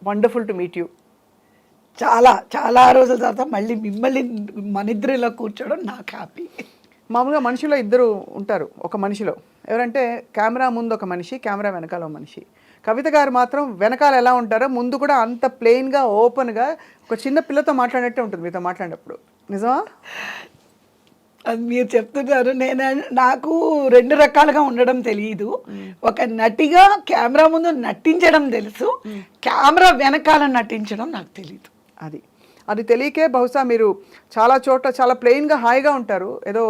Wonderful to meet you. చాలా చాలా రోజుల తర్వాత మళ్ళీ మిమ్మల్ని మన ఇద్దరిలో కూర్చోవడం నాకు హ్యాపీ. మామూలుగా మనిషిలో ఇద్దరు ఉంటారు ఒక మనిషిలో. ఎవరంటే కెమెరా ముందు ఒక మనిషి, కెమెరా వెనకాల ఒక మనిషి. కవిత గారు మాత్రం వెనకాల ఎలా ఉంటారో ముందు కూడా అంత ప్లెయిన్గా ఓపెన్గా ఒక చిన్న పిల్లతో మాట్లాడినట్టే ఉంటుంది మీతో మాట్లాడినప్పుడు. నిజమా? అది మీరు చెప్తున్నారు. నాకు 2 రకాలుగా ఉండడం తెలియదు. ఒక నటిగా కెమెరా ముందు నటించడం తెలుసు, కెమెరా వెనకాల నటించడం నాకు తెలియదు. అది తెలియకే బహుశా మీరు చాలా చోట్ల చాలా ప్లెయిన్గా హాయిగా ఉంటారు. ఏదో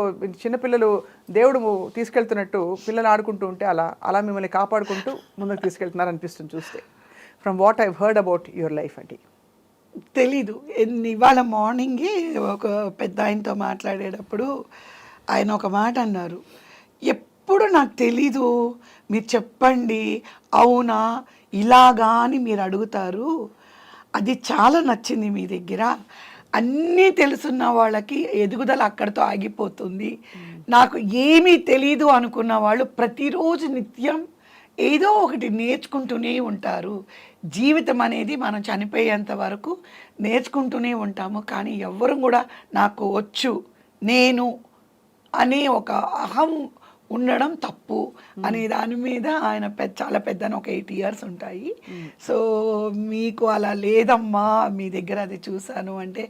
చిన్నపిల్లలు దేవుడు తీసుకెళ్తున్నట్టు పిల్లలు ఆడుకుంటూ ఉంటే అలా మిమ్మల్ని కాపాడుకుంటూ ముందుకు తీసుకెళ్తున్నారు అనిపిస్తుంది చూస్తే. From what I've heard about your life అండి. తెలీదు. ఇవాళ మార్నింగే ఒక పెద్ద ఆయనతో మాట్లాడేటప్పుడు ఆయన ఒక మాట అన్నారు, ఎప్పుడు నాకు తెలీదు, మీరు చెప్పండి అవునా ఇలాగా అని మీరు అడుగుతారు, అది చాలా నచ్చింది మీ దగ్గర. అన్నీ తెలుసున్న వాళ్ళకి ఎదుగుదల అక్కడితో ఆగిపోతుంది. నాకు ఏమీ తెలీదు అనుకున్న వాళ్ళు ప్రతిరోజు నిత్యం ఏదో ఒకటి నేర్చుకుంటూనే ఉంటారు. జీవితం అనేది మనం చనిపోయేంత వరకు నేర్చుకుంటూనే ఉంటాము. కానీ ఎవ్వరు కూడా నాకు వచ్చు నేను అనే ఒక అహం ఉండడం తప్పు అనే దాని మీద ఆయన చాలా పెద్ద ఒక 8 years ఉంటాయి. సో మీకు అలా లేదమ్మా, మీ దగ్గర అది చూశాను అంటే,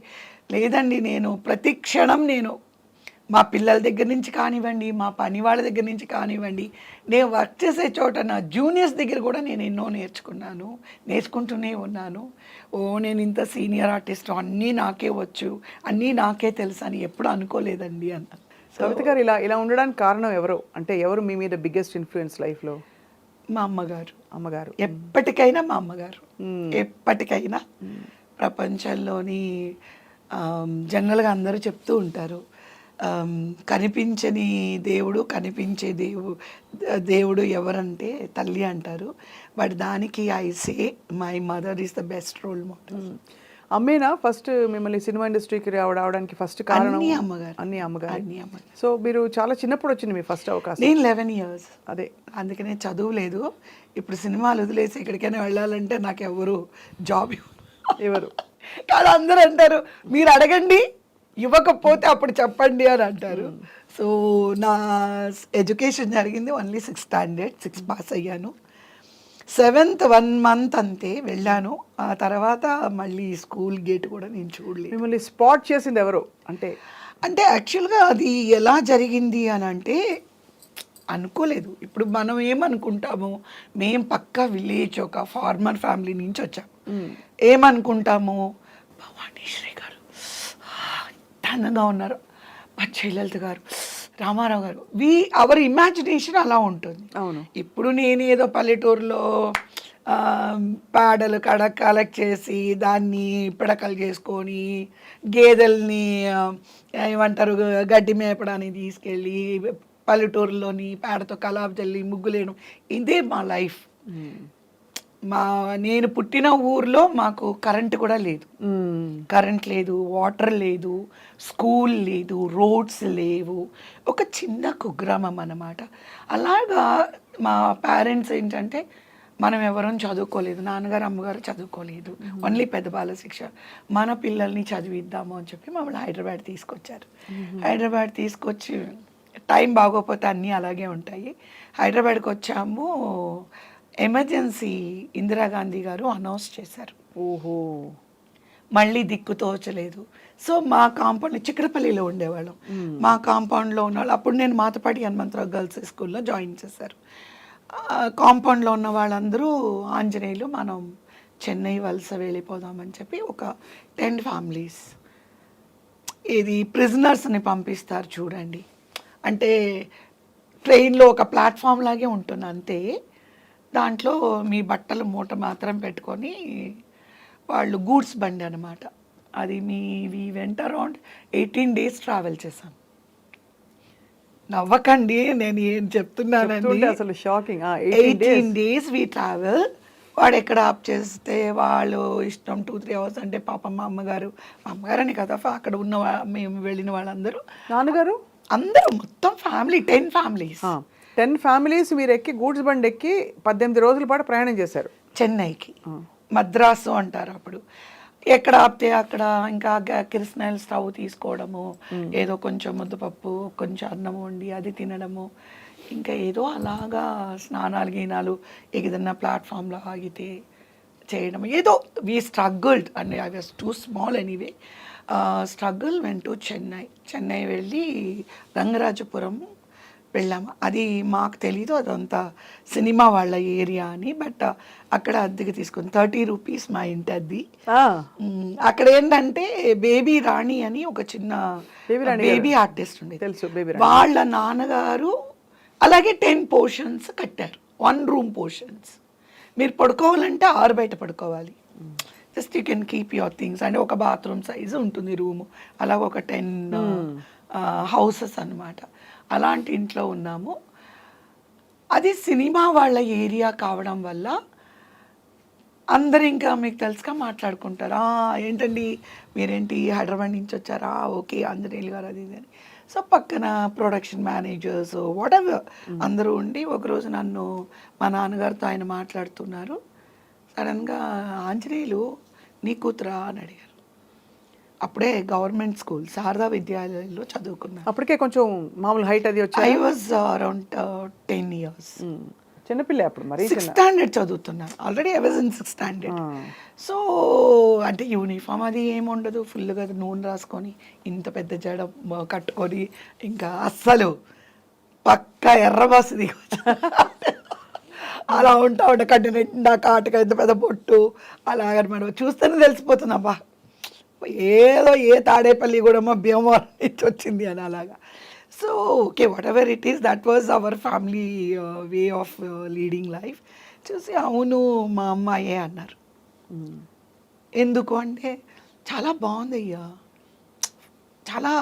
లేదండి నేను ప్రతి క్షణం నేను మా పిల్లల దగ్గర నుంచి కానివ్వండి, మా పని వాళ్ళ దగ్గర నుంచి కానివ్వండి, నేను వర్క్ చేసే చోట నా జూనియర్స్ దగ్గర కూడా నేను ఎన్నో నేర్చుకుంటూనే ఉన్నాను. నేను ఇంత సీనియర్ ఆర్టిస్ట్, అన్నీ నాకే వచ్చు, అన్నీ నాకే తెలుసు అని ఎప్పుడు అనుకోలేదండి అన్నారు. కవిత గారు ఇలా ఉండడానికి కారణం ఎవరు? అంటే ఎవరు మీ మీద బిగ్గెస్ట్ ఇన్ఫ్లుయెన్స్ లైఫ్లో? మా అమ్మగారు. ఎప్పటికైనా మా అమ్మగారు, ఎప్పటికైనా. ప్రపంచంలోని జనరల్గా అందరూ చెప్తూ ఉంటారు, కనిపించని దేవుడు, కనిపించే దేవుడు ఎవరంటే తల్లి అంటారు. బట్ దానికి I say my mother is the best role model. అమ్మేనా ఫస్ట్ మిమ్మల్ని సినిమా ఇండస్ట్రీకి రావడానికి ఫస్ట్ కారణం? అన్ని అమ్మగారు. సో మీరు చాలా చిన్నప్పుడు వచ్చింది మీ ఫస్ట్ అవకాశం? నేను 11 years. అదే అందుకనే చదువు లేదు. ఇప్పుడు సినిమాలు వదిలేసి ఎక్కడికైనా వెళ్ళాలంటే నాకు ఎవరు జాబ్ ఎవరు కాదు, అందరూ అంటారు మీరు అడగండి, ఇవ్వకపోతే అప్పుడు చెప్పండి అని అంటారు. సో నా ఎడ్యుకేషన్ జరిగింది ఓన్లీ 6th standard, 6 పాస్ అయ్యాను. 7th 1 month అంతే వెళ్ళాను. ఆ తర్వాత మళ్ళీ స్కూల్ గేట్ కూడా నేను చూడలేదు. మిమ్మల్ని స్పాట్ చేసింది ఎవరు? అంటే యాక్చువల్గా అది ఎలా జరిగింది అని అంటే, అనుకోలేదు. ఇప్పుడు మనం ఏమనుకుంటాము, మేము పక్కా విలేజ్ ఒక ఫార్మర్ ఫ్యామిలీ నుంచి వచ్చాము. ఏమనుకుంటాము, భవానీ శ్రీ గారు అందంగా ఉన్నారు, జయలలిత గారు, రామారావు గారు, అవర్ ఇమాజినేషన్ అలా ఉంటుంది. అవును. ఇప్పుడు నేనేదో పల్లెటూరులో పేడలు కలెక్ట్ చేసి దాన్ని పిడకలు చేసుకొని గేదెల్ని ఏమంటారు గడ్డి మేపడానికి తీసుకెళ్ళి పల్లెటూరులోని పేడతో కలాపు చల్లి ముగ్గులేను, ఇదే మా లైఫ్. నేను పుట్టిన ఊర్లో మాకు కరెంట్ కూడా లేదు. కరెంట్ లేదు, వాటర్ లేదు, స్కూల్ లేదు, రోడ్స్ లేవు. ఒక చిన్న కుగ్రామం అన్నమాట. అలాగా మా పేరెంట్స్ ఏంటంటే, మనం ఎవరం చదువుకోలేదు, నాన్నగారు అమ్మగారు చదువుకోలేదు, ఓన్లీ పెద్ద బాల శిక్ష. మన పిల్లల్ని చదివిద్దాము అని చెప్పి మమ్మల్ని హైదరాబాద్ తీసుకొచ్చారు. హైదరాబాద్ తీసుకొచ్చి టైం బాగోపోతే అన్నీ అలాగే ఉంటాయి. హైదరాబాద్కి వచ్చాము. ఎమర్జెన్సీ ఇందిరాగాంధీ గారు అనౌన్స్ చేశారు. ఓహో. మళ్ళీ దిక్కు తోచలేదు. సో మా కాంపౌండ్ చిక్కడపల్లిలో ఉండేవాళ్ళం. మా కాంపౌండ్లో ఉన్నవాళ్ళు, అప్పుడు నేను మాతపాటి హనుమంతరావు గర్ల్స్ స్కూల్లో జాయిన్ చేశారు. కాంపౌండ్లో ఉన్న వాళ్ళందరూ ఆంజనేయులు, మనం చెన్నై వలస వెళ్ళిపోదామని చెప్పి ఒక 10 families ఇది ప్రిజనర్స్ని పంపిస్తారు చూడండి, అంటే ట్రైన్లో ఒక ప్లాట్ఫామ్ లాగే ఉంటుంది అంతే. దాంట్లో మీ బట్టలు మూట మాత్రం పెట్టుకొని వాళ్ళు గూడ్స్ బండి అనమాట అది. వి వెంట అరౌండ్ 18 days ట్రావెల్ చేశాను. నవ్వకండి, నేను ఏం చెప్తున్నానండి, అసలు షాకింగ్. 18 days వి ట్రావెల్. వాడు ఎక్కడ ఆప్ చేస్తే వాళ్ళు ఇష్టం 2-3 hours అంటే పాపం మా అమ్మగారని కదా, అక్కడ ఉన్న మేము వెళ్ళిన వాళ్ళందరూ, నాన్నగారు అందరూ మొత్తం ఫ్యామిలీ 10 families. 10 families మీరు ఎక్కి గూడ్స్ బండి ఎక్కి 18 రోజుల పాటు ప్రయాణం చేశారు చెన్నైకి. మద్రాసు అంటారు అప్పుడు. ఎక్కడ ఆపితే అక్కడ ఇంకా కిరసనాయిల్ స్టవ్ తీసుకోవడము, ఏదో కొంచెం ముద్దపప్పు కొంచెం అన్నం వండి అది తినడము, ఇంకా ఏదో అలాగా స్నానాలు గీనాలు ఏదైనా ప్లాట్ఫామ్లో ఆగితే చేయడం, ఏదో we struggled and I was two small anyway. Struggle went to Chennai వెళ్ళి రంగరాజపురం వెళ్ళాము. అది మాకు తెలీదు అదంతా సినిమా వాళ్ళ ఏరియా అని. బట్ అక్కడ అద్దెకి తీసుకుని 30 రూపీస్ మా ఇంటి అద్దె. అక్కడ ఏంటంటే బేబీ రాణి అని ఒక చిన్న బేబీ ఆర్టిస్ట్ ఉండేది, తెలుసు బేబీ. వాళ్ళ నాన్నగారు అలాగే 10 పోర్షన్స్ కట్టారు, 1 రూమ్ పోర్షన్స్. మీరు పడుకోవాలంటే 6 బయట పడుకోవాలి, just you can keep your things. అంటే ఒక బాత్రూమ్ సైజు ఉంటుంది రూము, అలాగ ఒక 10 హౌసెస్ అన్నమాట. అలాంటి ఇంట్లో ఉన్నాము. అది సినిమా వాళ్ళ ఏరియా కావడం వల్ల అందరు ఇంకా మీకు తెలుసుగా మాట్లాడుకుంటారు, ఏంటండి మీరేంటి హైదరాబాద్ నుంచి వచ్చారా, ఓకే ఆంజనేయులు గారు అది ఇది అని. సో పక్కన ప్రొడక్షన్ మేనేజర్స్ వాట్ ఎవర్ అందరూ ఉండి ఒకరోజు నన్ను మా నాన్నగారితో ఆయన మాట్లాడుతున్నారు, సడన్గా ఆంజనేయులు నీ కూతురా అని అడిగారు. అప్పుడే గవర్నమెంట్ స్కూల్ శారదా విద్యాలయంలో చదువుకున్నాను. అప్పటికే కొంచెం మామూలు హైట్ అది వచ్చి ఐ వాజ్ అరౌండ్ 10 years. చిన్నపిల్ల అప్పుడు మరి 6th standard చదువుతున్నాను already. I was in 6th standard. So అంటే యూనిఫామ్ అది ఏముండదు, ఫుల్గా నూనె రాసుకొని ఇంత పెద్ద జడ కట్టుకొని ఇంకా అస్సలు పక్కా ఎర్ర బస్సు దిగొచ్చు అలా ఉంటా కట్టిన నిండా కాటుక ఇంత పెద్ద పొట్టు అలాగనమాట. చూస్తేనే తెలిసిపోతుంది అబ్బా ఏదో ఏ తాడేపల్లి కూడా మా భీమవరం నుంచి వచ్చింది అని అలాగా. So okay what ever it is, that was our family way of leading life. చూసి అవును మా అమ్మాయే అన్నారు. ఎందుకు అంటే చాలా బాగుంది అయ్యా, చాలా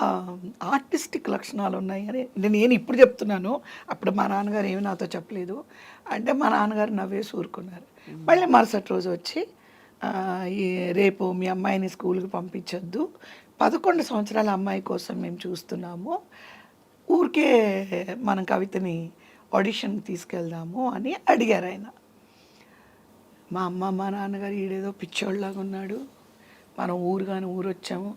ఆర్టిస్టిక్ లక్షణాలు ఉన్నాయి అని నేను ఇప్పుడు చెప్తున్నాను, అప్పుడు మా నాన్నగారు ఏమి నాతో చెప్పలేదు. అంటే మా నాన్నగారు నవ్వేసి ఊరుకున్నారు. మళ్ళీ మరుసటి రోజు వచ్చి రేపు మీ అమ్మాయిని స్కూల్కి పంపించొద్దు, 11 సంవత్సరాల అమ్మాయి కోసం మేము చూస్తున్నాము, ఊరికే మనం కవితని ఆడిషన్కి తీసుకెళ్దాము అని అడిగారు ఆయన. మా అమ్మ మా నాన్నగారు ఈడేదో పిచ్చోళ్ళలాగా ఉన్నాడు, మనం ఊరు వచ్చాము,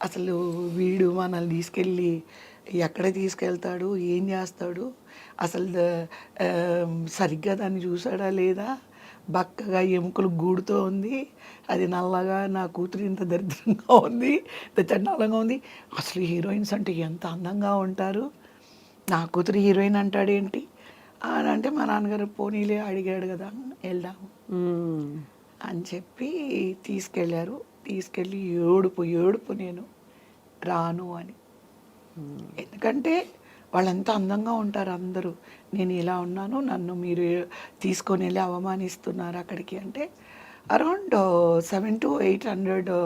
అసలు వీడు మనల్ని తీసుకెళ్ళి ఎక్కడ తీసుకెళ్తాడు, ఏం చేస్తాడు, అసలు సరిగ్గా దాన్ని చూసాడా లేదా, బక్కగా ఎముకలు గూడుతో ఉంది, అది నల్లగా, నా కూతురు ఇంత దరిద్రంగా ఉంది, ఇంత చండాలంగా ఉంది, అసలు హీరోయిన్స్ అంటే ఎంత అందంగా ఉంటారు, నా కూతురు హీరోయిన్ అంటాడేంటి అని అంటే మా నాన్నగారు పోనీలే అడిగాడు కదా వెళ్దాము అని చెప్పి తీసుకెళ్ళారు. తీసుకెళ్ళి ఏడుపు నేను రాను అని. ఎందుకంటే వాళ్ళంతా అందంగా ఉంటారు అందరూ, నేను ఇలా ఉన్నాను, నన్ను మీరు తీసుకొని వెళ్ళి అవమానిస్తున్నారు అక్కడికి అంటే. అరౌండ్ 700 to 800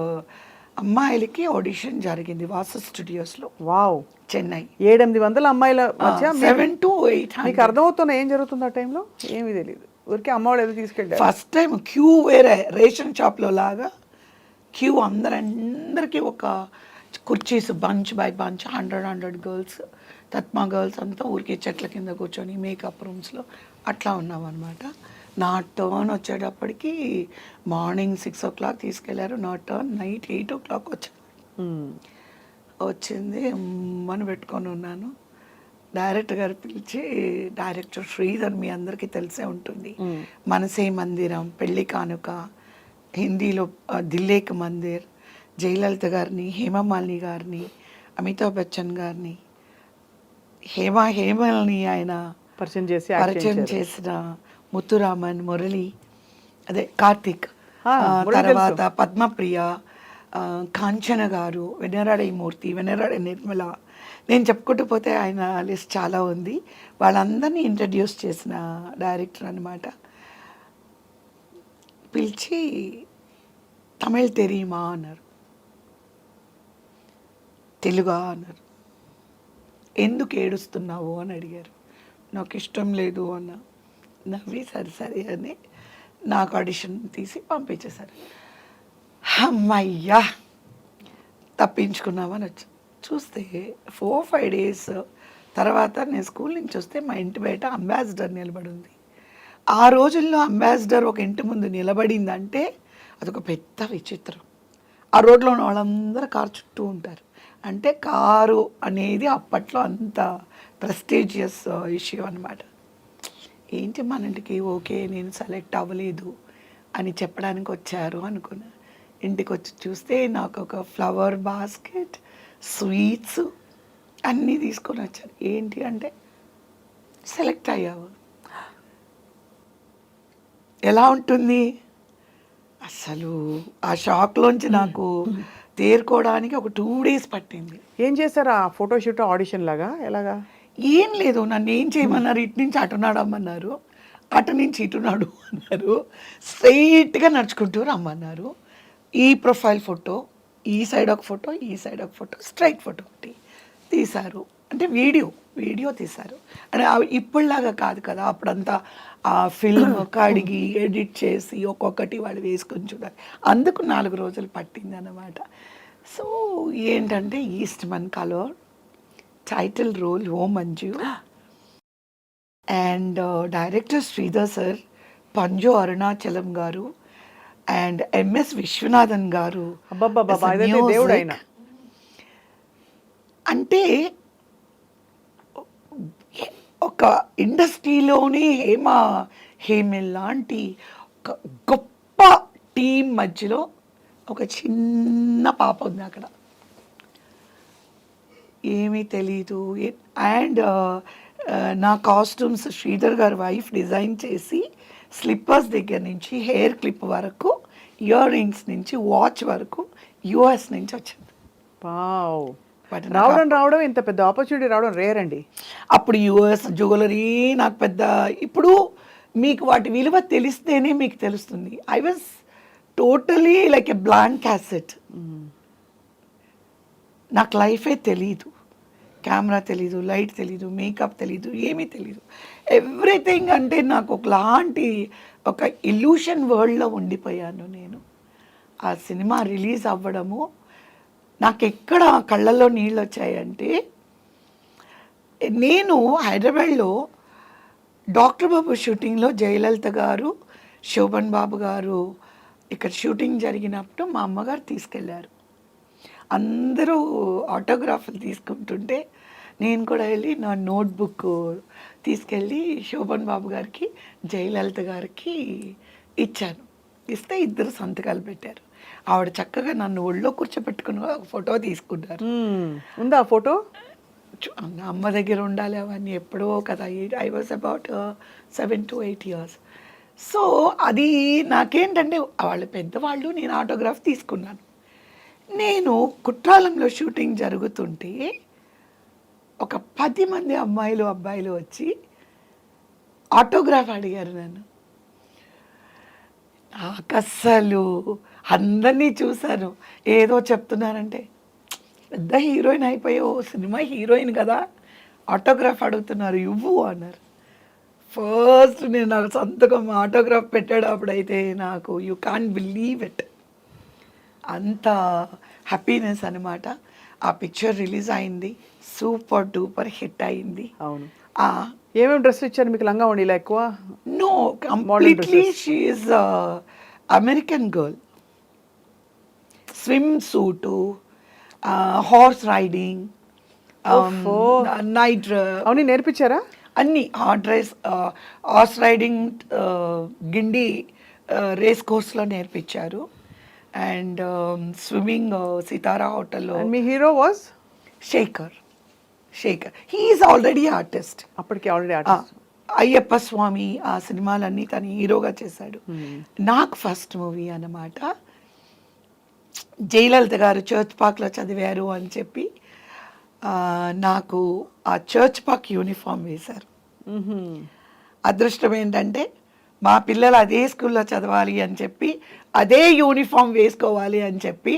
అమ్మాయిలకి ఆడిషన్ జరిగింది వాసు స్టూడియోస్లో. వావ్, చెన్నై. 700-800 అమ్మాయిల మధ్య 700 to 800. మీకు అర్థమవుతున్నా ఏం జరుగుతుంది ఆ టైంలో? ఏమీ తెలియదు, ఊరికే అమ్మవాళ్ళు ఏదో తీసుకెళ్ళారు. ఫస్ట్ టైం క్యూ వేరే రేషన్ షాప్లో లాగా క్యూ, అందరికీ ఒక కుర్చీస్ బంచ్ బై బంచ్, 100 గర్ల్స్, తత్మా గర్ల్స్ అంతా ఊరికి చెట్ల కింద కూర్చొని మేకప్ రూమ్స్లో అట్లా ఉన్నాం అనమాట. నా టర్న్ వచ్చేటప్పటికి మార్నింగ్ 6 o'clock తీసుకెళ్లారు, నా టర్న్ నైట్ 8 o'clock వచ్చింది. మనం పెట్టుకొని ఉన్నాను. డైరెక్టర్ గారు పిలిచి, డైరెక్టర్ శ్రీధర్ మీ అందరికీ తెలిసే ఉంటుంది, మనసే మందిరం, పెళ్లి కానుక, హిందీలో దిల్లేక్ మందిర్, జయలలిత గారిని, హేమమాలిని గారిని, అమితాబ్ బచ్చన్ గారిని, హేమల్ని ఆయన పరిచయం చేసిన ముత్తురామన్, మురళి, అదే కార్తిక్, తర్వాత పద్మప్రియ, కాంచన గారు, వెన్నరాడ మూర్తి, వెన్నరాడ నిర్మల, నేను చెప్పుకుంటూ పోతే ఆయన లిస్ట్ చాలా ఉంది. వాళ్ళందరినీ ఇంట్రడ్యూస్ చేసిన డైరెక్టర్ అనమాట. పిలిచి తమిళ్ తెరీమా అన్నారు, తెలుగా అన్నారు, ఎందుకు ఏడుస్తున్నావు అని అడిగారు. నాకు ఇష్టం లేదు అన్న. నవ్వి సరే అని నాకు ఆడిషన్ తీసి పంపించేశారు. అమ్మయ్యా తప్పించుకున్నామని వచ్చి చూస్తే 4-5 days తర్వాత నేను స్కూల్ నుంచి వస్తే మా ఇంటి బయట అంబాసిడర్ నిలబడి ఉంది. ఆ రోజుల్లో అంబాసిడర్ ఒక ఇంటి ముందు నిలబడిందంటే అదొక పెద్ద విచిత్రం. ఆ రోడ్లో ఉన్న వాళ్ళందరూ కారు చుట్టూ ఉంటారు. అంటే కారు అనేది అప్పట్లో అంత ప్రెస్టీజియస్ ఇష్యూ అనమాట. ఏంటి మన ఇంటికి ఓకే నేను సెలెక్ట్ అవ్వలేదు అని చెప్పడానికి వచ్చారు అనుకున్నా. ఇంటికి వచ్చి చూస్తే నాకు ఒక ఫ్లవర్ బాస్కెట్, స్వీట్స్ అన్నీ తీసుకొని వచ్చారు. ఏంటి అంటే సెలెక్ట్ అయ్యావు. ఎలా ఉంటుంది అసలు? ఆ షాక్లోంచి నాకు తేరుకోవడానికి ఒక 2 days పట్టింది. ఏం చేశారు ఆ ఫోటోషూట్ ఆడిషన్ లాగా ఎలాగా? ఏం లేదు, నన్ను ఏం చేయమన్నారు, ఇటు నుంచి అటు నడమన్నారు, అటు నుంచి ఇటు నడు అన్నారు, స్ట్రైట్గా నడుచుకుంటూ రమ్మన్నారు. ఈ ప్రొఫైల్ ఫోటో, ఈ సైడ్ ఒక ఫోటో, ఈ సైడ్ ఒక ఫోటో, స్ట్రైట్ ఫోటో ఒకటి తీశారు. అంటే వీడియో తీశారు. అంటే ఇప్పుడులాగా కాదు కదా, అప్పుడంతా ఆ ఫిల్మ్ కడిగి ఎడిట్ చేసి ఒక్కొక్కటి వాళ్ళు వేసుకొని చూడాలి. అందుకు 4 రోజులు పట్టింది అన్నమాట. సో ఏంటంటే ఈస్ట్మన్ కలర్, టైటిల్ రోల్ ఓ Manju, and director Sridhar sir, Panju Arunachalam garu and MS Viswanathan గారు. అబ్బబ్బబ్బా, ఇదైతే దేవుడు ఆయన. అంటే ఒక ఇండస్ట్రీలోనే హేమిల్ లాంటి ఒక గొప్ప టీం మధ్యలో ఒక చిన్న పాప ఉంది అక్కడ. ఏమీ తెలీదు. అండ్ నా కాస్ట్యూమ్స్ శ్రీధర్ గారి వైఫ్ డిజైన్ చేసి స్లిప్పర్స్ దగ్గర నుంచి హెయిర్ క్లిప్ వరకు, ఇయర్ రింగ్స్ నుంచి వాచ్ వరకు యుఎస్ నుంచి వచ్చింది. వావ్, రావడం ఇంత పెద్ద ఆపర్చునిటీ రావడం రేర్ అండి. అప్పుడు యుఎస్ జ్యువెలరీ నాకు పెద్ద, ఇప్పుడు మీకు వాటి విలువ తెలిస్తేనే మీకు తెలుస్తుంది. I was totally like a blank cassette. నాకు లైఫే తెలీదు, కెమెరా తెలీదు, లైట్ తెలీదు, మేకప్ తెలీదు, ఏమీ తెలీదు. ఎవ్రీథింగ్ అంటే నాకు ఒకలాంటి ఒక ఇల్యూషన్ వరల్డ్లో ఉండిపోయాను నేను. ఆ సినిమా రిలీజ్ అవ్వడము నాకు ఎక్కడ కళ్ళల్లో నీళ్ళు వచ్చాయంటే, నేను హైదరాబాద్లో డాక్టర్ బాబు షూటింగ్లో జయలలిత గారు, శోభన్ బాబు గారు ఇక్కడ షూటింగ్ జరిగినప్పుడు మా అమ్మగారు తీసుకెళ్ళారు. అందరూ ఆటోగ్రాఫ్లు తీసుకుంటుంటే నేను కూడా వెళ్ళి నా నోట్బుక్ తీసుకెళ్ళి శోభన్ బాబు గారికి, జయలలిత గారికి ఇచ్చాను. ఇస్తే ఇద్దరు సంతకాలు పెట్టారు. ఆవిడ చక్కగా నన్ను ఒళ్ళో కూర్చోబెట్టుకుని ఒక ఫోటో తీసుకున్నారు. ఉందా ఫోటో? అమ్మ దగ్గర ఉండాలి అవన్నీ, ఎప్పుడో కదా. I was about 7 to 8 years. So అది నాకేంటంటే వాళ్ళు పెద్దవాళ్ళు, నేను ఆటోగ్రాఫ్ తీసుకున్నాను. నేను కుట్రాలంలో షూటింగ్ జరుగుతుంటే ఒక 10 మంది అమ్మాయిలు అబ్బాయిలు వచ్చి ఆటోగ్రాఫ్ అడిగారు నన్ను. నాకు అస్సలు అందరినీ చూశాను, ఏదో చెప్తున్నారంటే పెద్ద హీరోయిన్ అయిపోయావు, సినిమా హీరోయిన్ కదా, ఆటోగ్రాఫ్ అడుగుతున్నారు ఇవ్వు అన్నారు. ఫస్ట్ నేను నాకు సంతకం ఆటోగ్రాఫ్ పెట్టేటప్పుడైతే నాకు యూ కాంట్ బిలీవ్ ఇట్, అంత హ్యాపీనెస్ అనమాట. ఆ పిక్చర్ రిలీజ్ అయింది, సూపర్ డూపర్ హిట్ అయింది. అవును. ఏమేమి డ్రెస్ ఇచ్చారు మీకు? లంగా ఉండిలా ఎక్కువ? No, completely she is American girl. Swim suit, horse riding, night, అవును నేర్పించారా? అన్నీ హార్స్ రైడింగ్, గిండి రేస్ కోర్స్లో నేర్పించారు. అండ్ స్విమ్మింగ్ సితారా హోటల్లో. మీ hero was Sekhar. He is already artist. అప్పటికి ఆల్రెడీ ఆర్టిస్ట్. అయ్యప్ప స్వామి ఆ సినిమాలన్నీ తను హీరోగా చేశాడు. నాకు ఫస్ట్ మూవీ అన్నమాట. జయలలిత గారు చర్చ్ పార్క్లో చదివారు అని చెప్పి నాకు ఆ చర్చ్ పార్క్ యూనిఫామ్ వేశారు. అదృష్టం ఏంటంటే మా పిల్లలు అదే స్కూల్లో చదవాలి అని చెప్పి, అదే యూనిఫామ్ వేసుకోవాలి అని చెప్పి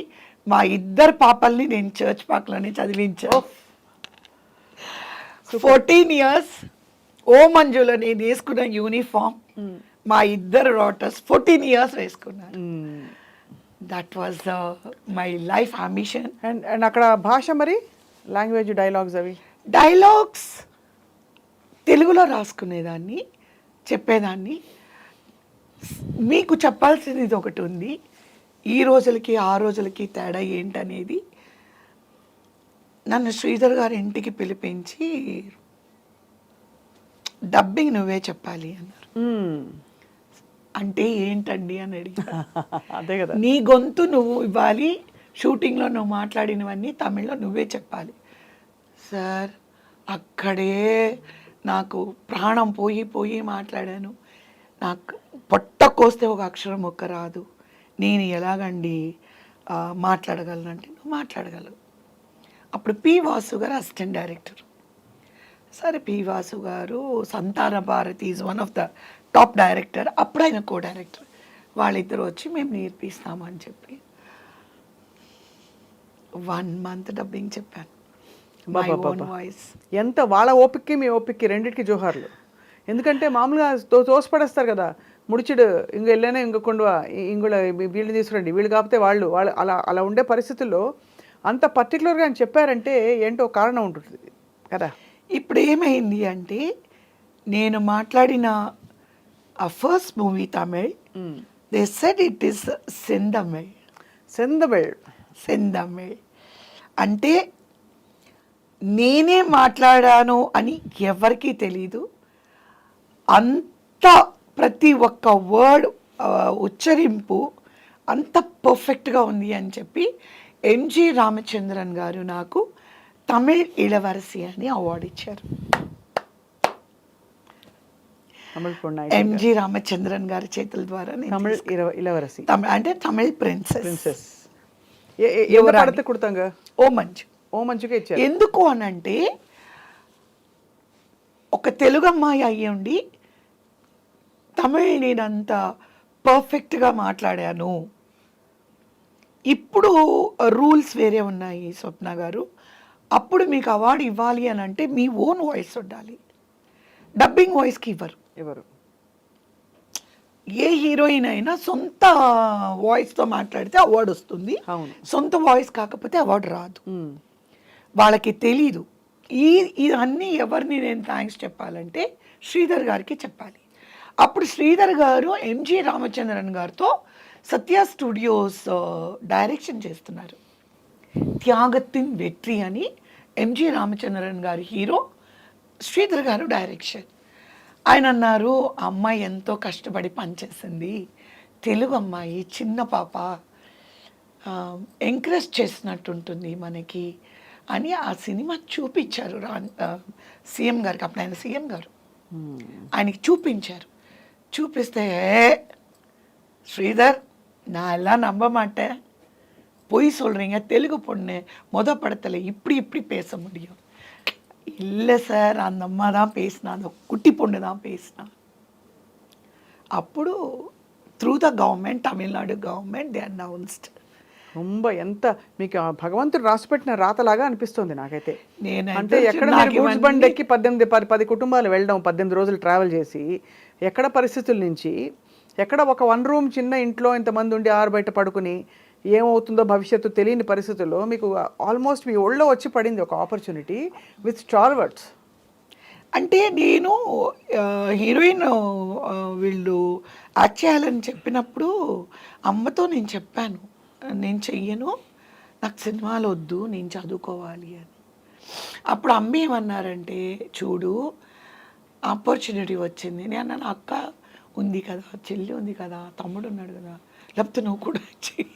మా ఇద్దరు పాపల్ని నేను చర్చ్ పార్క్లోనే చదివించాను. 14 years ఓ మంజులో నేను వేసుకున్న యూనిఫామ్ మా ఇద్దరు డాటర్స్ 14 years వేసుకున్నారు. That was my life ambition. And అక్కడ భాష మరి లాంగ్వేజ్, డైలాగ్స్ అవి? డైలాగ్స్ తెలుగులో రాసుకునేదాన్ని, చెప్పేదాన్ని. మీకు చెప్పాల్సింది ఇది ఒకటి ఉంది, ఈ రోజులకి ఆ రోజులకి తేడా ఏంటనేది. నన్ను శ్రీధర్ గారి ఇంటికి పిలిపించి డబ్బింగ్ నువ్వే చెప్పాలి అన్నారు. అంటే ఏంటండి అని అడిగా. అదే కదా, నీ గొంతు నువ్వు ఇవ్వాలి, షూటింగ్లో నువ్వు మాట్లాడినవన్నీ తమిళ్లో నువ్వే చెప్పాలి. సార్ అక్కడే నాకు ప్రాణం పోయి పోయి మాట్లాడాను. నాకు పొట్ట కోస్తే ఒక అక్షరం ఒక్క రాదు. నేను ఎలాగండి మాట్లాడగలను నువ్వు మాట్లాడగలవు. అప్పుడు పి వాసు గారు అసిస్టెంట్ డైరెక్టర్. సరే, పి వాసు గారు Santhana Bharathi is one of the top director, అప్పుడు ఆయన కో డైరెక్టర్. వాళ్ళిద్దరు వచ్చి మేము నేర్పిస్తామని చెప్పి 1 month డబ్బింగ్ చెప్పాను. My own voice. ఎంత వాళ్ళ ఓపిక్కి మీ ఓపిక్కి రెండింటికి జోహార్లు. ఎందుకంటే మామూలుగా తోసిపడేస్తారు కదా, ముడిచిడు ఇంక వెళ్ళానే ఇంక కొండవా ఇంగుళ వీళ్ళు తీసుకురండి, వీళ్ళు కాకపోతే వాళ్ళు అలా అలా ఉండే పరిస్థితుల్లో అంత పర్టికులర్గా ఆయన చెప్పారంటే ఏంటో కారణం ఉంటుంది కదా. ఇప్పుడు ఏమైంది అంటే, నేను మాట్లాడిన ఆ first movie Tamil, they said it is Senthamil. Senthamil అంటే నేనే మాట్లాడాను అని ఎవరికీ తెలీదు. అంత ప్రతి ఒక్క వర్డ్ ఉచ్చరింపు అంత పర్ఫెక్ట్గా ఉంది అని చెప్పి ఎంజి రామచంద్రన్ గారు నాకు తమిళ్ ఇళవరసి అని అవార్డు ఇచ్చారు. ఎంజి రామచంద్రన్ గారి చేతుల ద్వారా తమిళ్ ఇళవరసి అంటే తమిళ్ ప్రిన్సెస్. ఓ మంచుగా ఇచ్చారు. ఎందుకు అనంటే, ఒక తెలుగు అమ్మాయి అయ్యండి తమిళ్ నేనంత పర్ఫెక్ట్గా మాట్లాడాను. ఇప్పుడు రూల్స్ వేరే ఉన్నాయి స్వప్న గారు. అప్పుడు మీకు అవార్డు ఇవ్వాలి అని అంటే మీ ఓన్ వాయిస్ ఉండాలి, డబ్బింగ్ వాయిస్కి ఇవ్వరు. ఏ హీరోయిన్ అయినా సొంత వాయిస్తో మాట్లాడితే అవార్డు వస్తుంది, సొంత వాయిస్ కాకపోతే అవార్డు రాదు. వాళ్ళకి తెలీదు. ఇవన్నీ ఎవరిని నేను థ్యాంక్స్ చెప్పాలంటే శ్రీధర్ గారికి చెప్పాలి. అప్పుడు శ్రీధర్ గారు ఎంజి రామచంద్రన్ గారితో సత్య స్టూడియోస్ డైరెక్షన్ చేస్తున్నారు. త్యాగత్తిన్ వెట్రి అని ఎంజి రామచంద్రన్ గారి హీరో, శ్రీధర్ గారు డైరెక్షన్. ఆయన అన్నారు, అమ్మాయి ఎంతో కష్టపడి పనిచేసింది, తెలుగు అమ్మాయి, చిన్న పాప, ఎంకరేజ్ చేసినట్టుంటుంది మనకి అని ఆ సినిమా చూపించారు సీఎం గారికి. అప్పుడు ఆయన సీఎం గారు, ఆయనకి చూపిస్తే ஸ்ரீதர் நான் எல்லாம் நம்ப மாட்டேன், பொய் சொல்கிறீங்க, தெலுங்கு பொண்ணு படத்தில் இப்படி பேச முடியும். இல்லை சார், அந்த அம்மா தான் பேசினா, அந்த குட்டி பொண்ணு தான் பேசினா. అప్పుడు through the government, Tamil Nadu government, they announced. ரொம்ப ఎంత మీకు భగవంతుడు రాసిపెట్టిన రాతలాగా అనిపిస్తుంది నాకైతే. అంటే ఎక్కడ గూడ్స్ బండి ఎక్కి 10 కుటుంబాలు వెళ్ళడం, 18 రోజులు ట్రావెల్ చేసి, ఎక్కడ పరిస్థితుల నుంచి, ఎక్కడ ఒక 1 రూమ్ చిన్న ఇంట్లో ఇంతమంది ఉండి ఆరు బయట పడుకుని ఏమవుతుందో భవిష్యత్తు తెలియని పరిస్థితుల్లో మీకు ఆల్మోస్ట్ మీ ఒళ్ళో వచ్చి పడింది ఒక ఆపర్చునిటీ విత్ స్టాల్వర్డ్స్. అంటే నేను హీరోయిన్ వీళ్ళు యాక్ట్ చేయాలని చెప్పినప్పుడు అమ్మతో నేను చెప్పాను, నేను చెయ్యను, నాకు సినిమాలు వద్దు, నేను చదువుకోవాలి అని. అప్పుడు అమ్మ ఏమన్నారంటే, చూడు ఆపర్చునిటీ వచ్చింది. నేను అన్నాను, అక్క ఉంది కదా, చెల్లి ఉంది కదా, తమ్ముడు ఉన్నాడు కదా, లేకపోతే నువ్వు కూడా చెయ్యి.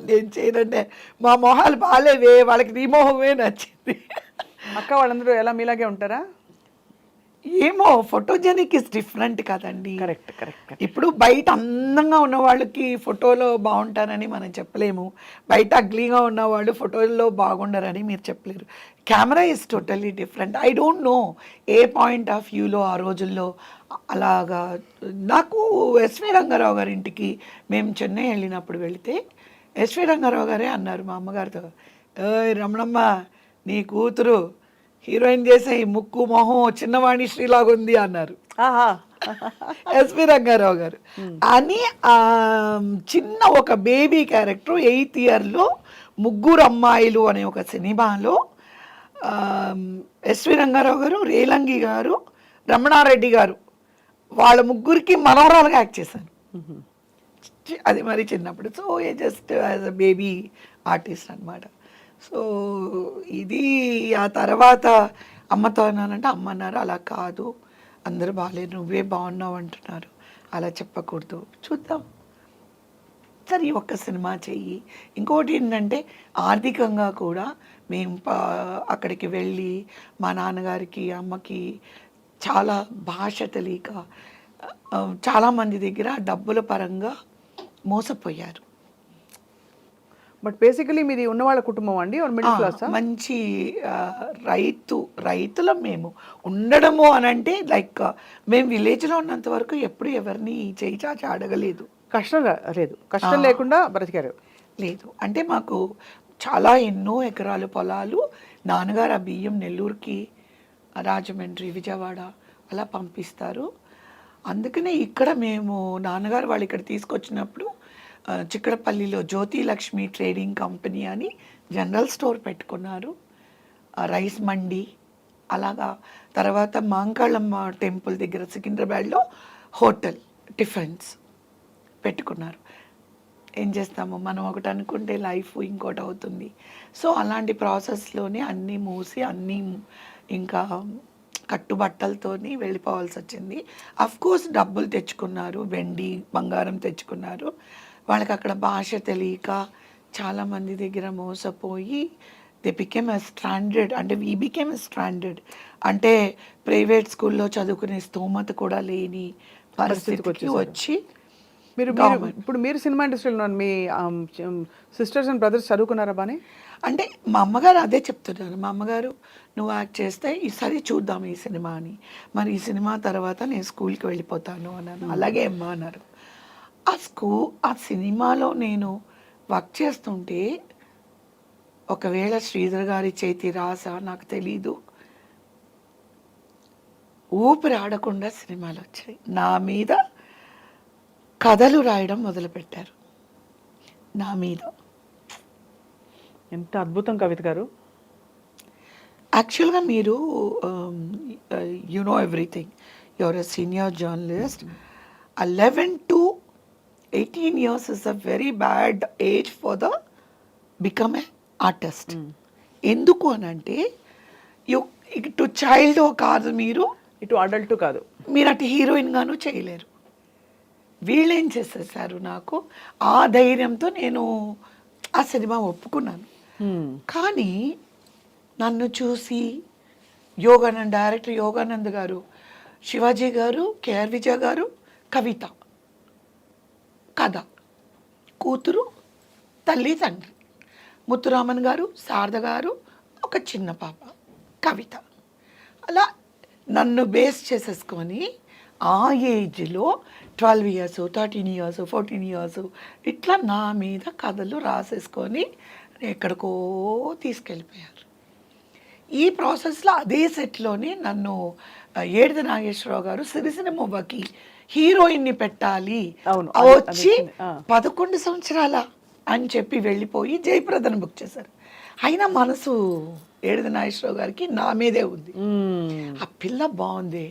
నేను చేయనంటే మా మొహాలు బాగాలేవే, వాళ్ళకి నీ మొహమే నచ్చింది. అక్క వాళ్ళందరూ ఎలా మీలాగే ఉంటారా? ఏమో, ఫోటోజెనిక్ ఇస్ డిఫరెంట్ కదండి. కరెక్ట్. ఇప్పుడు బయట అందంగా ఉన్న వాళ్ళకి ఫోటోలో బాగుంటారని మనం చెప్పలేము, బయట అగ్లీగా ఉన్నవాళ్ళు ఫోటోల్లో బాగుండరని మీరు చెప్పలేరు. Camera is totally different. I don't know A point of వ్యూలో ఆ రోజుల్లో అలాగా. నాకు ఎస్వి రంగారావు గారి ఇంటికి మేము చెన్నై వెళ్ళినప్పుడు వెళితే ఎస్వి రంగారావు గారే అన్నారు మా అమ్మగారితో, ఏయ్ రమణమ్మ, నీ కూతురు హీరోయిన్ చేసే ఈ ముక్కు మొహం చిన్నవాణి శ్రీలాగా ఉంది అన్నారు ఎస్వి రంగారావు గారు. అని చిన్న ఒక బేబీ క్యారెక్టర్ 8th ఇయర్లో ముగ్గురు అమ్మాయిలు అనే ఒక సినిమాలో ఎస్వి రంగారావు గారు, రేలంగి గారు, రమణారెడ్డి గారు వాళ్ళ ముగ్గురికి మనవరాలుగా యాక్ట్ చేశాను. అది మరి చిన్నప్పుడు. So just as a baby artist అనమాట. సో ఇది ఆ తర్వాత అమ్మతో అన్నానంటే అమ్మ అన్నారు అలా కాదు, అందరూ బాగాలేరు, నువ్వే బాగున్నావు అంటున్నారు, అలా చెప్పకూడదు, చూద్దాం, సరే ఈ ఒక్క సినిమా చెయ్యి. ఇంకోటి ఏంటంటే ఆర్థికంగా కూడా మేము అక్కడికి వెళ్ళి మా నాన్నగారికి అమ్మకి చాలా భాష తెలియక చాలామంది దగ్గర డబ్బుల పరంగా మోసపోయారు. బట్ బేసికలీ మీది ఉన్నవాళ్ళ కుటుంబం అండి, మిడిల్ క్లాస్? మంచి రైతులం మేము. ఉండడము అనంటే లైక్ మేము విలేజ్లో ఉన్నంత వరకు ఎప్పుడు ఎవరిని చేయి చాచి అడగలేదు. కష్టం లేదు, కష్టం లేకుండా బ్రతికారు. లేదు అంటే మాకు చాలా ఎన్నో ఎకరాల పొలాలు, నాన్నగారు ఆ బియ్యం నెల్లూరుకి, రాజమండ్రి, విజయవాడ అలా పంపిస్తారు. అందుకనే ఇక్కడ మేము నాన్నగారు వాళ్ళు ఇక్కడ తీసుకొచ్చినప్పుడు చిక్కడపల్లిలో జ్యోతి లక్ష్మి ట్రేడింగ్ కంపెనీ అని జనరల్ స్టోర్ పెట్టుకున్నారు, రైస్ మండి అలాగా. తర్వాత మాంకాళమ్మ టెంపుల్ దగ్గర సికింద్రాబాద్లో హోటల్ టిఫిన్స్ పెట్టుకున్నారు. ఏం చేస్తాము, మనం ఒకటి అనుకుంటే లైఫ్ ఇంకోటి అవుతుంది. సో అలాంటి ప్రాసెస్లోనే అన్నీ మూసి అన్నీ ఇంకా కట్టుబట్టలతోని వెళ్ళిపోవాల్సి వచ్చింది. కోర్స్ డబ్బులు తెచ్చుకున్నారు, వెండి బంగారం తెచ్చుకున్నారు. వాళ్ళకి అక్కడ భాష తెలియక చాలామంది దగ్గర మోసపోయి దే బికేమ్ ఎ స్టాండర్డ్, అంటే వీ బికేమ్ ఎ స్టాండర్డ్, అంటే ప్రైవేట్ స్కూల్లో చదువుకునే స్తోమత కూడా లేని పరిస్థితికి వచ్చి మీరు ఇప్పుడు మీరు సినిమా ఇండస్ట్రీలో ఉన్నారు, మీ సిస్టర్స్ అండ్ బ్రదర్స్ చదువుకున్నారా బానే? అంటే మా అమ్మగారు అదే చెప్తున్నారు. మా అమ్మగారు నువ్వు యాక్ట్ చేస్తే ఈసారి చూద్దాం ఈ సినిమా అని, మరి ఈ సినిమా తర్వాత నేను స్కూల్కి వెళ్ళిపోతాను అన్నాను. అలాగే అమ్మ అన్నారు. ఆ సినిమాలో నేను వర్క్ చేస్తుంటే ఒకవేళ శ్రీధర్ గారి చేతి రాస నాకు తెలీదు, ఊపిరి ఆడకుండా సినిమాలు వచ్చాయి. నా మీద కథలు రాయడం మొదలుపెట్టారు, నా మీద. ఎంత అద్భుతం కవిత గారు. యాక్చువల్గా మీరు you know everything, your a senior journalist. 11 to 18 years is a very bad age for the become a artist. ఎందుకు అనంటే ఇటు చైల్డ్ కాదు, మీరు ఇటు అడల్ట్ కాదు, మీరు అటు హీరోయిన్ గాను చేయలేరు. వీళ్ళేం చేసేసారు, నాకు ఆ ధైర్యంతో నేను ఆ సినిమా ఒప్పుకున్నాను. కానీ నన్ను చూసి డైరెక్టర్ యోగానంద్ గారు, శివాజీ గారు, కేఆర్ విజయ గారు, కవిత కథ, కూతురు, తల్లి, తండ్రి, ముత్తురామన్ గారు, శారద గారు, ఒక చిన్న పాప కవిత, అలా నన్ను బేస్ చేసేసుకొని ఆ ఏజ్లో 12 years, 13 years, 14 years ఇట్లా నా మీద కథలు రాసేసుకొని ఎక్కడికో తీసుకెళ్ళిపోయారు. ఈ ప్రాసెస్లో అదే సెట్లోనే నన్ను ఏడిద నాగేశ్వరరావు గారు సిరిసిన మొవ్వకి హీరోయిన్ని పెట్టాలి వచ్చి 11 సంవత్సరాల అని చెప్పి వెళ్ళిపోయి జయప్రదను బుక్ చేశారు. అయినా మనసు ఏడిద నాగేశ్వరరావు గారికి నా మీదే ఉంది. ఆ పిల్ల బాగుంది,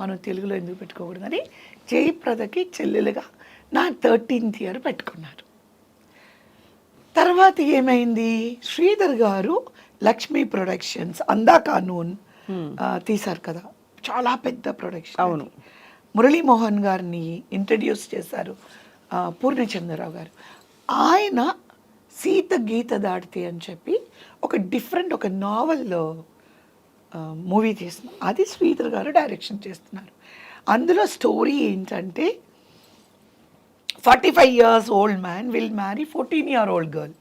మనం తెలుగులో ఎందుకు పెట్టుకోకూడదని జయప్రదకి చెల్లెలుగా నా 13th year పెట్టుకున్నారు. తర్వాత ఏమైంది, శ్రీధర్ గారు లక్ష్మీ ప్రొడక్షన్స్ అందా కానూన్ తీశారు కదా, చాలా పెద్ద ప్రొడక్షన్. అవును, మురళీమోహన్ గారిని ఇంట్రడ్యూస్ చేశారు పూర్ణచంద్రరావు గారు. ఆయన సీత గీత దాటితే అని చెప్పి ఒక డిఫరెంట్, ఒక నావెల్లో మూవీ చేస్తున్నారు. అది శ్రీధర్ గారు డైరెక్షన్ చేస్తున్నారు. అందులో స్టోరీ ఏంటంటే 45 years old man will marry 14-year-old girl.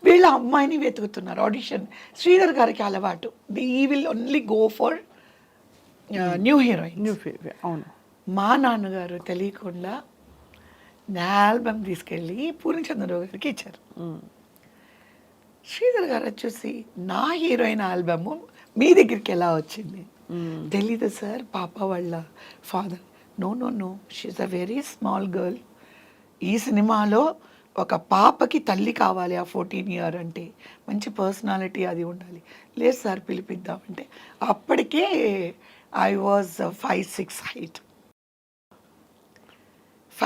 వీళ్ళ అమ్మాయిని వెతుకుతున్నారు. ఆడిషన్ శ్రీధర్ గారికి అలవాటు, ఈ will only go for new heroine. అవును. మా నాన్నగారు తెలియకుండా నా ఆల్బమ్ తీసుకెళ్ళి పూర్ణచంద్రరావు గారికి ఇచ్చారు. శ్రీధర్ గారు వచ్చేసి నా హీరోయిన్ ఆల్బమ్ మీ దగ్గరికి ఎలా వచ్చింది? తెలీదు సార్, పాప వాళ్ళ father. No she's a very small girl. ఈ సినిమాలో ఒక పాపకి తల్లి కావాలి, ఆ 14 year అంటే మంచి పర్సనాలిటీ అది ఉండాలి. లేదు సార్ పిలిపిద్దామంటే అప్పటికే ఐ వాజ్ 5'6" హైట్.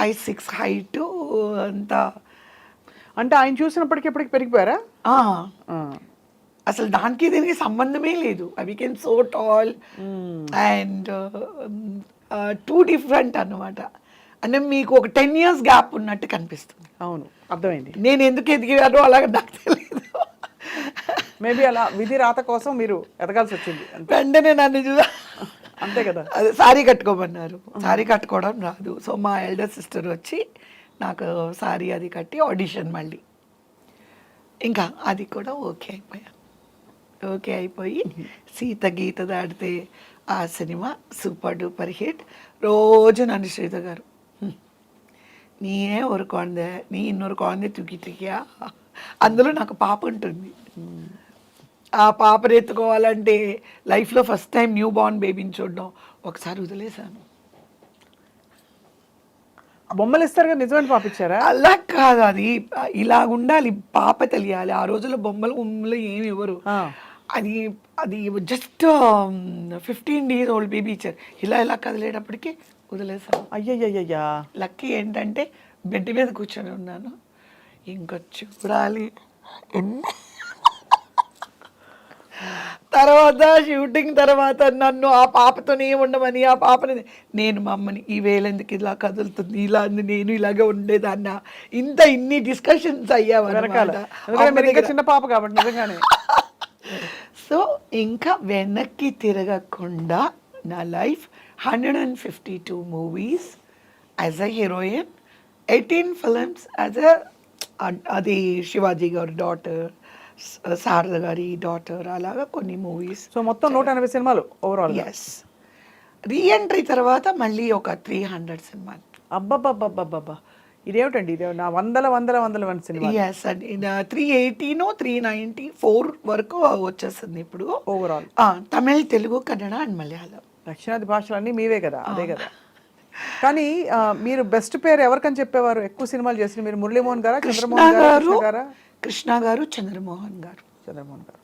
5'6" హైట్ అంతా. అంటే ఆయన చూసినప్పటికి ఎప్పటికి పెరిగిపోయారా? ఆ, ఆ. అసలు దానికి దీనికి సంబంధమే లేదు. I became so tall and too different అన్నమాట. అంటే మీకు ఒక 10 years గ్యాప్ ఉన్నట్టు కనిపిస్తుంది. అవును, అర్థమైంది. నేను ఎందుకు ఎదిగానో అలాగే నాకు తెలియదు. మేబీ అలా విధి రాత కోసం మీరు ఎదగాల్సి వచ్చింది అంతే. వెంటనే నన్ను అంతే కదా. అదే సారీ కట్టుకోమన్నారు. సారీ కట్టుకోవడం రాదు. సో మా ఎల్డర్ సిస్టర్ వచ్చి నాకు సారీ అది కట్టి ఆడిషన్ మళ్ళీ, ఇంకా అది కూడా ఓకే అయిపోయా. ఓకే అయిపోయి సీత గీత దాడితే ఆ సినిమా సూపర్ డూపర్ హిట్. రోజు నన్ను శ్రీత గారు, నీయే ఒక కొందే, నీ ఇన్నొరు కొందే తుకిటికియా. అందులో నాకు పాప ఉంటుంది. ఆ పాపను ఎత్తుకోవాలంటే లైఫ్లో ఫస్ట్ టైం న్యూ బార్న్ బేబీని చూడడం, ఒకసారి వదిలేశాను. బొమ్మలు ఇస్తారు కదా, నిజమైన పాపిచ్చారా? అలా కాదు, అది ఇలా ఉండాలి, పాప తెలియాలి. ఆ రోజుల్లో బొమ్మలు ఏమి ఇవ్వరు. అది అది జస్ట్ 15 days ఓల్డ్ బేబీ ఇచ్చారు. ఇలా కదిలేటప్పటికి వదిలేసాను. అయ్యయ్యయ్యా. లక్కీ ఏంటంటే బెడ్ మీద కూర్చొని ఉన్నాను. ఇంకా చూడాలి తర్వాత షూటింగ్ తర్వాత నన్ను ఆ పాపతోనే ఉండమని, ఆ పాపని నేను మా అమ్మని ఈ వేలెందుకు ఇలా కదులుతుంది, ఇలా అంది, నేను ఇలాగే ఉండేదాన్న, ఇన్ని డిస్కషన్స్ అయ్యావన్నమాట. చిన్న పాప కాబట్టి నిజంగానే. సో ఇంకా వెనక్కి తిరగకుండా నా life 152 movies as a heroine, 18 films as అది శివాజీ గారి డాటర్, శారద గారి డాటర్, అలాగా కొన్ని మూవీస్. సో మొత్తం 180 సినిమాలు ఓవరాల్. ఎస్. రీఎంట్రీ తర్వాత మళ్ళీ ఒక 300 సినిమాలు. అబ్బబ్బబ్బబ్బబ్బా, ఇదేమిటండి, ఇదే నా వందల సినిమా. ఎస్ అండి, 380 394 వరకు వచ్చేస్తుంది ఇప్పుడు ఓవరాల్. తమిళ్, తెలుగు, కన్నడ అండ్ మలయాళం. దక్షిణాది భాషలన్నీ మీవే కదా, అదే కదా. కానీ మీరు బెస్ట్ పేరు ఎవరికని చెప్పేవారు ఎక్కువ సినిమాలు చేసిన? మీరు మురళీమోహన్ గారా, చంద్రమోహన్ గారా? కృష్ణ గారు, చంద్రమోహన్ గారు. చంద్రమోహన్ గారు.